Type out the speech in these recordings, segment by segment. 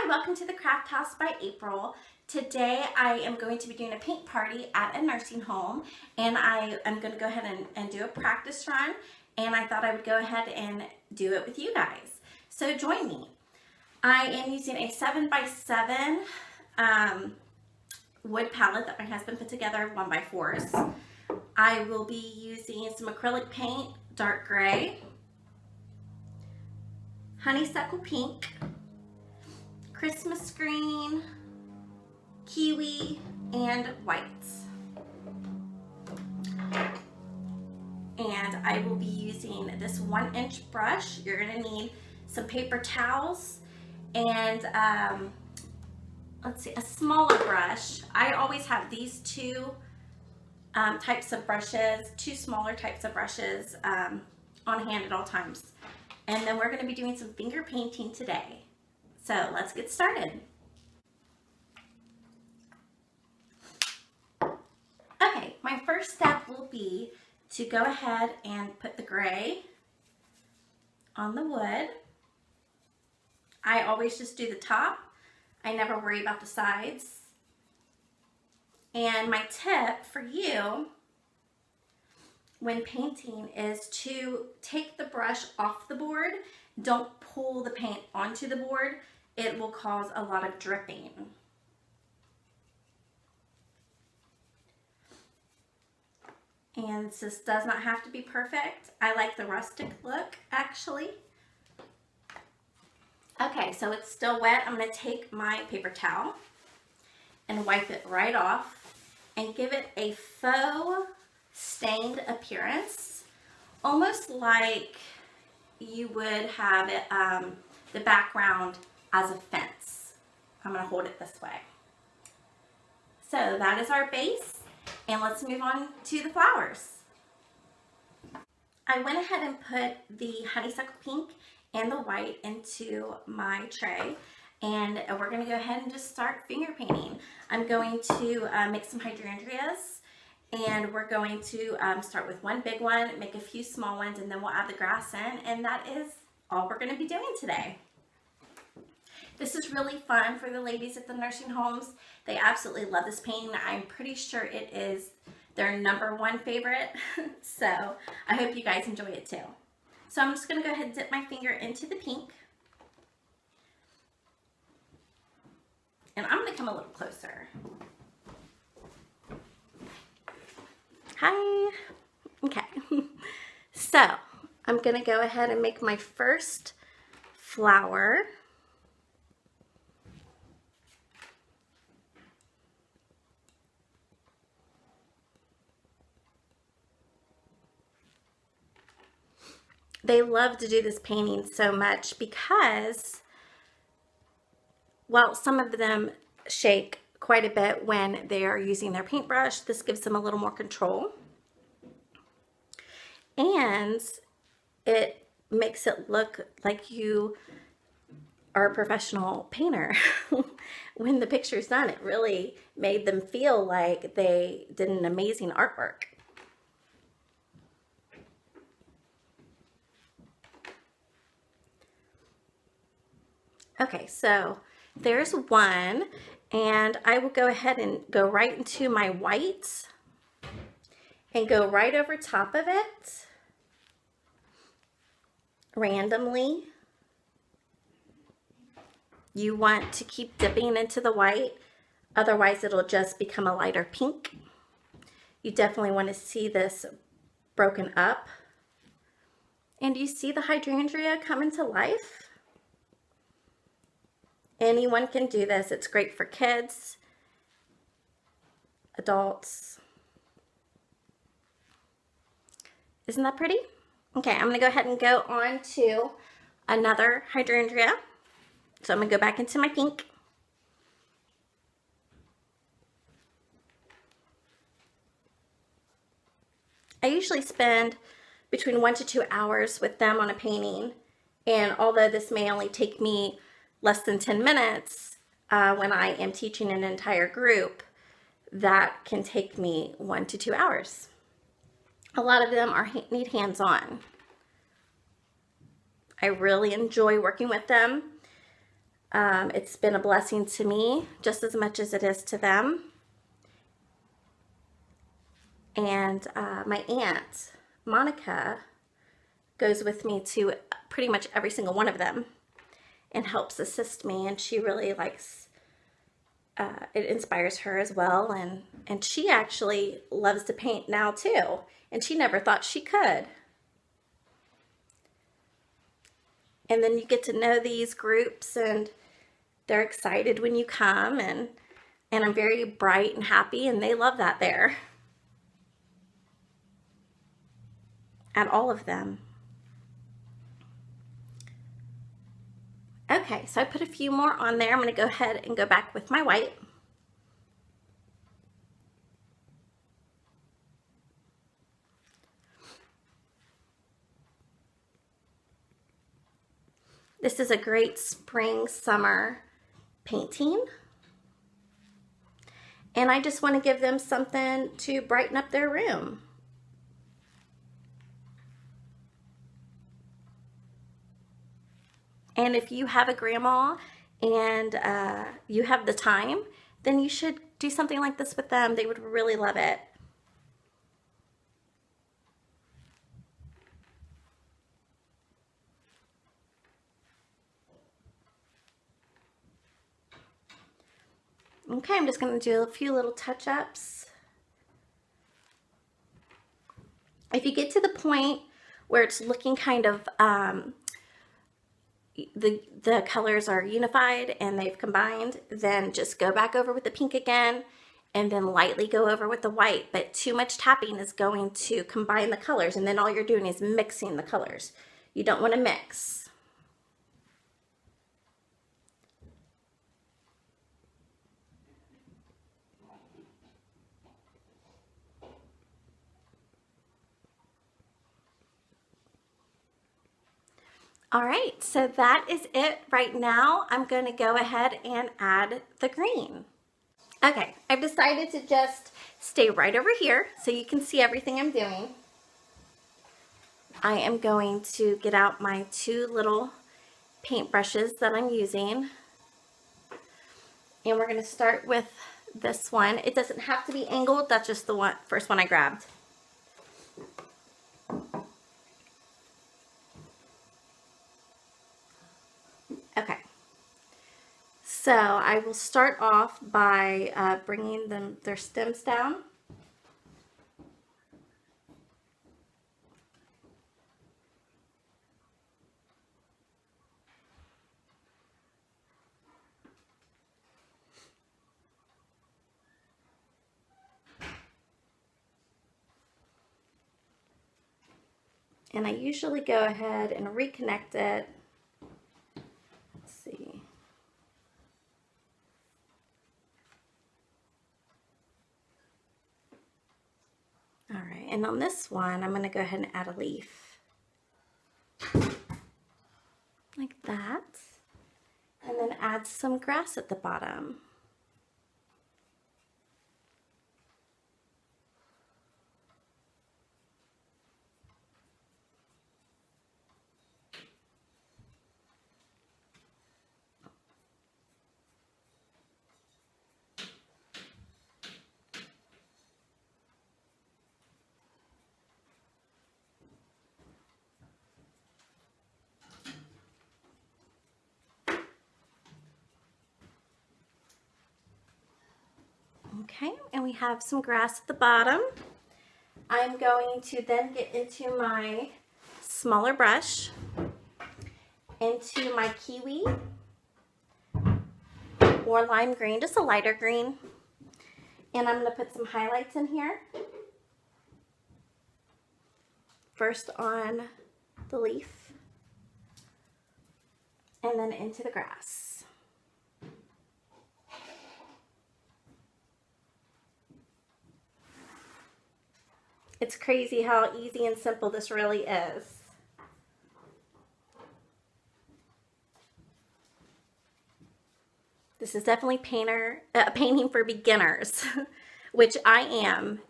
welcome to the Craft House by April. Today I am going to be doing a paint party at a nursing home, and I am going to go ahead and do a practice run, and I thought I would go ahead and do it with you guys. So join me. I am using a 7x7 wood palette that my husband put together, 1x4s. I will be using some acrylic paint, dark gray, honeysuckle pink, Christmas green, kiwi, and white. And I will be using this 1-inch brush. You're going to need some paper towels and let's see, a smaller brush. I always have these two types of brushes, two smaller types of brushes on hand at all times. And then we're going to be doing some finger painting today. So let's get started. Okay, my first step will be to go ahead and put the gray on the wood. I always just do the top. I never worry about the sides. And my tip for you when painting is to take the brush off the board. Don't pull the paint onto the board. It will cause a lot of dripping. And this does not have to be perfect. I like the rustic look, actually. Okay, so it's still wet. I'm going to take my paper towel and wipe it right off and give it a faux stained appearance, almost like you would have it, the background as a fence. I'm going to hold it this way. So that is our base, and let's move on to the flowers. I went ahead and put the honeysuckle pink and the white into my tray, and we're going to go ahead and just start finger painting. I'm going to make some hydrangeas, and we're going to start with one big one, make a few small ones, and then we'll add the grass in, and that is all we're going to be doing today. This is really fun for the ladies at the nursing homes. They absolutely love this painting. I'm pretty sure it is their #1 favorite, so I hope you guys enjoy it too. So I'm just going to go ahead and dip my finger into the pink. And I'm going to come a little closer. Hi. Okay. So I'm going to go ahead and make my first flower. They love to do this painting so much because, well, some of them shake quite a bit when they are using their paintbrush. This gives them a little more control. And it makes it look like you are a professional painter. When the picture's done, it really made them feel like they did an amazing artwork. Okay, so there's one, and I will go ahead and go right into my white and go right over top of it randomly. You want to keep dipping into the white, otherwise it'll just become a lighter pink. You definitely want to see this broken up. And you see the hydrangea come into life? Anyone can do this. It's great for kids, adults. Isn't that pretty? Okay, I'm going to go ahead and go on to another hydrangea. So I'm going to go back into my pink. I usually spend between 1 to 2 hours with them on a painting, and although this may only take me less than 10 minutes when I am teaching an entire group, that can take me 1 to 2 hours. A lot of them need hands-on. I really enjoy working with them. It's been a blessing to me just as much as it is to them. And my aunt, Monica, goes with me to pretty much every single one of them and helps assist me, and she really likes, it inspires her as well, and she actually loves to paint now too, and she never thought she could. And then you get to know these groups, and they're excited when you come, and I'm very bright and happy, and they love that there. At all of them. Okay, so I put a few more on there. I'm going to go ahead and go back with my white. This is a great spring, summer painting. And I just want to give them something to brighten up their room. And if you have a grandma and you have the time, then you should do something like this with them. They would really love it. Okay, I'm just going to do a few little touch-ups. If you get to the point where it's looking kind of the colors are unified and they've combined, then just go back over with the pink again and then lightly go over with the white. But too much tapping is going to combine the colors, and then all you're doing is mixing the colors. You don't want to mix. All right, so that is it right now. I'm going to go ahead and add the green. Okay, I've decided to just stay right over here so you can see everything I'm doing. I am going to get out my two little paint brushes that I'm using. And we're going to start with this one. It doesn't have to be angled, that's just the first one I grabbed. Okay, so I will start off by bringing their stems down. And I usually go ahead and reconnect it. Let's see. All right, and on this one, I'm going to go ahead and add a leaf. Like that. And then add some grass at the bottom. Okay, and we have some grass at the bottom. I'm going to then get into my smaller brush, into my kiwi or lime green, just a lighter green. And I'm going to put some highlights in here. First on the leaf, and then into the grass. It's crazy how easy and simple this really is. This is definitely painting for beginners, which I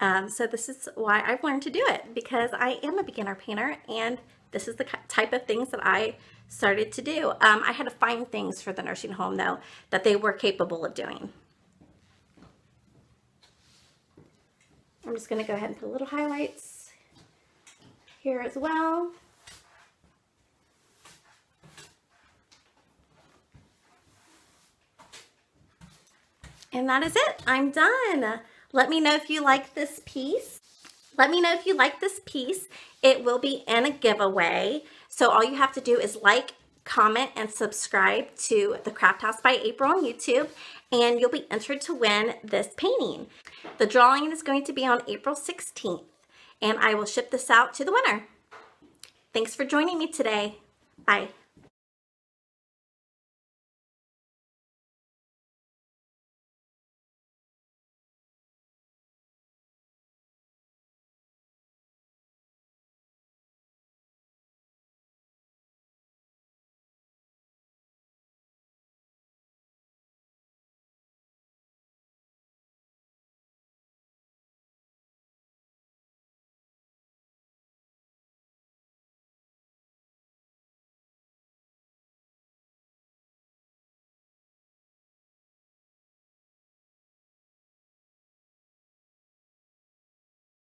am. So this is why I've learned to do it, because I am a beginner painter and this is the type of things that I started to do. I had to find things for the nursing home though that they were capable of doing. I'm just going to go ahead and put little highlights here as well. And that is it. I'm done. Let me know if you like this piece. Let me know if you like this piece. It will be in a giveaway. So all you have to do is like, comment, and subscribe to the Craft House by April on YouTube, and you'll be entered to win this painting. The drawing is going to be on April 16th, and I will ship this out to the winner. Thanks for joining me today. Bye.